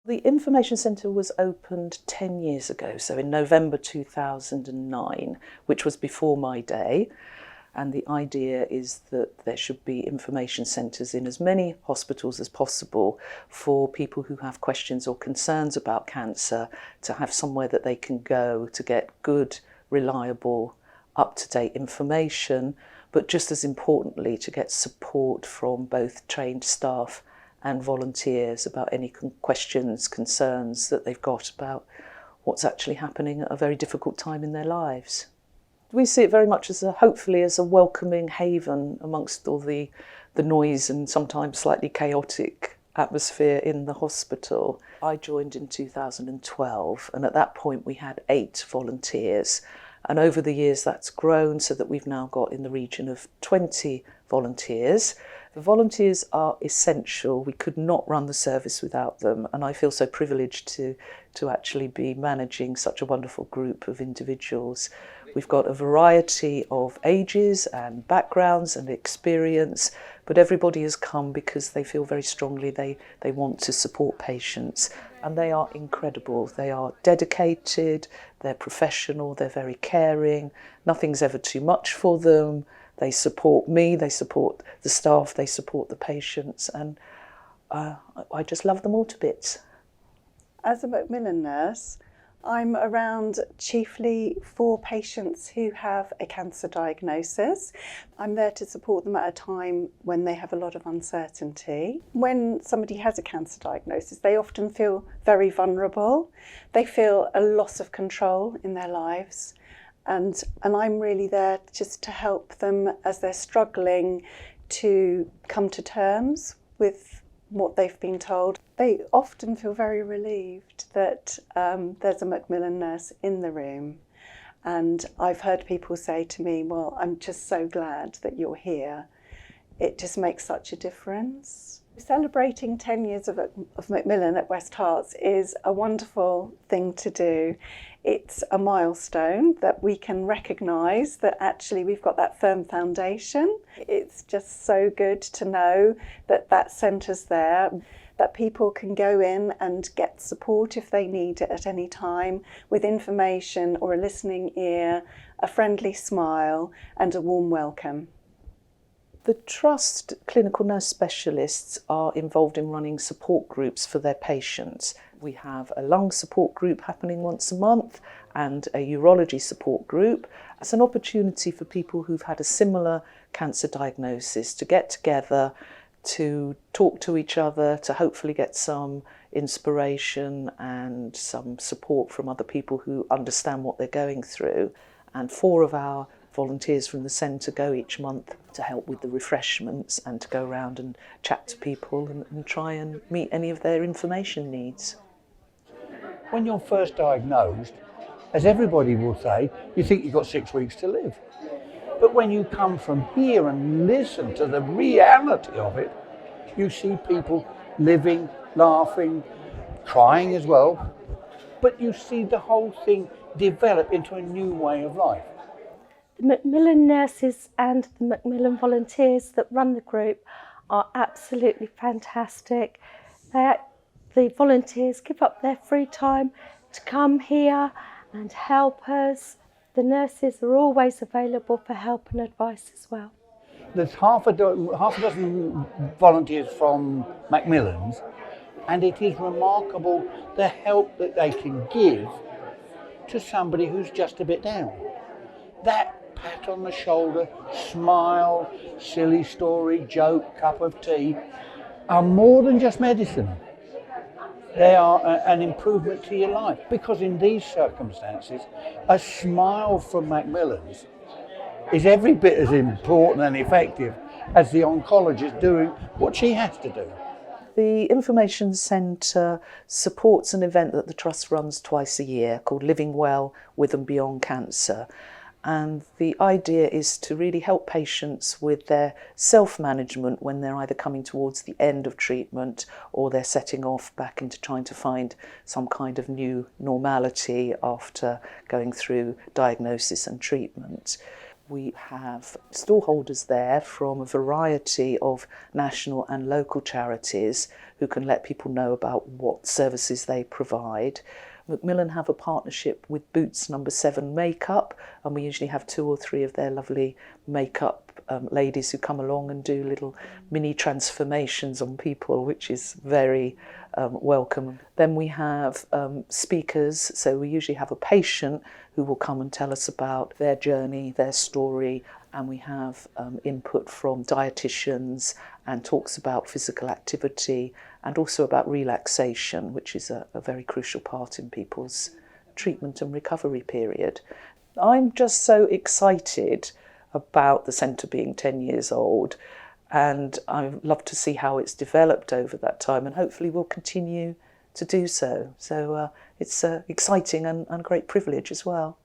The Information Centre was opened 10 years ago, so in November 2009, which was before my day. And the idea is that there should be information centres in as many hospitals as possible for people who have questions or concerns about cancer to have somewhere that they can go to get good, reliable, up-to-date information, but just as importantly to get support from both trained staff and volunteers about any questions, concerns that they've got about what's actually happening at a very difficult time in their lives. We see it very much as hopefully as a welcoming haven amongst all the noise and sometimes slightly chaotic atmosphere in the hospital. I joined in 2012, and at that point we had 8 volunteers. And over the years that's grown so that we've now got in the region of 20 volunteers. The volunteers are essential. We could not run the service without them, and I feel so privileged to actually be managing such a wonderful group of individuals. We've got a variety of ages and backgrounds and experience, but everybody has come because they feel very strongly they want to support patients, and they are incredible. They are dedicated, they're professional, they're very caring, nothing's ever too much for them. They support me, they support the staff, they support the patients, and I just love them all to bits. As a Macmillan nurse, I'm around chiefly for patients who have a cancer diagnosis. I'm there to support them at a time when they have a lot of uncertainty. When somebody has a cancer diagnosis, they often feel very vulnerable. They feel a loss of control in their lives. And I'm really there just to help them as they're struggling to come to terms with what they've been told. They often feel very relieved that there's a Macmillan nurse in the room. And I've heard people say to me, well, I'm just so glad that you're here. It just makes such a difference. Celebrating 10 years of Macmillan at West Herts is a wonderful thing to do. It's a milestone that we can recognise that actually we've got that firm foundation. It's just so good to know that that centre's there, that people can go in and get support if they need it at any time, with information or a listening ear, a friendly smile and a warm welcome. The Trust clinical nurse specialists are involved in running support groups for their patients. We have a lung support group happening once a month and a urology support group. It's an opportunity for people who've had a similar cancer diagnosis to get together, to talk to each other, to hopefully get some inspiration and some support from other people who understand what they're going through. And 4 of our volunteers from the centre go each month to help with the refreshments and to go around and chat to people and try and meet any of their information needs. When you're first diagnosed, as everybody will say, you think you've got 6 weeks to live. But when you come from here and listen to the reality of it, you see people living, laughing, crying as well, but you see the whole thing develop into a new way of life. The Macmillan nurses and the Macmillan volunteers that run the group are absolutely fantastic. The volunteers give up their free time to come here and help us. The nurses are always available for help and advice as well. There's half a dozen volunteers from Macmillan's, and it is remarkable the help that they can give to somebody who's just a bit down. That pat on the shoulder, smile, silly story, joke, cup of tea are more than just medicine. They are an improvement to your life, because in these circumstances, a smile from Macmillan's is every bit as important and effective as the oncologist doing what she has to do. The Information Centre supports an event that the Trust runs twice a year called Living Well with and Beyond Cancer. And the idea is to really help patients with their self-management when they're either coming towards the end of treatment or they're setting off back into trying to find some kind of new normality after going through diagnosis and treatment. We have stallholders there from a variety of national and local charities who can let people know about what services they provide. Macmillan have a partnership with Boots No. 7 Makeup, and we usually have 2 or 3 of their lovely makeup ladies who come along and do little mini transformations on people, which is very welcome. Then we have speakers, so we usually have a patient who will come and tell us about their journey, their story, and we have input from dietitians and talks about physical activity and also about relaxation, which is a very crucial part in people's treatment and recovery period. I'm just so excited about the centre being 10 years old, and I'd love to see how it's developed over that time, and hopefully we'll continue to do so. So it's exciting and great privilege as well.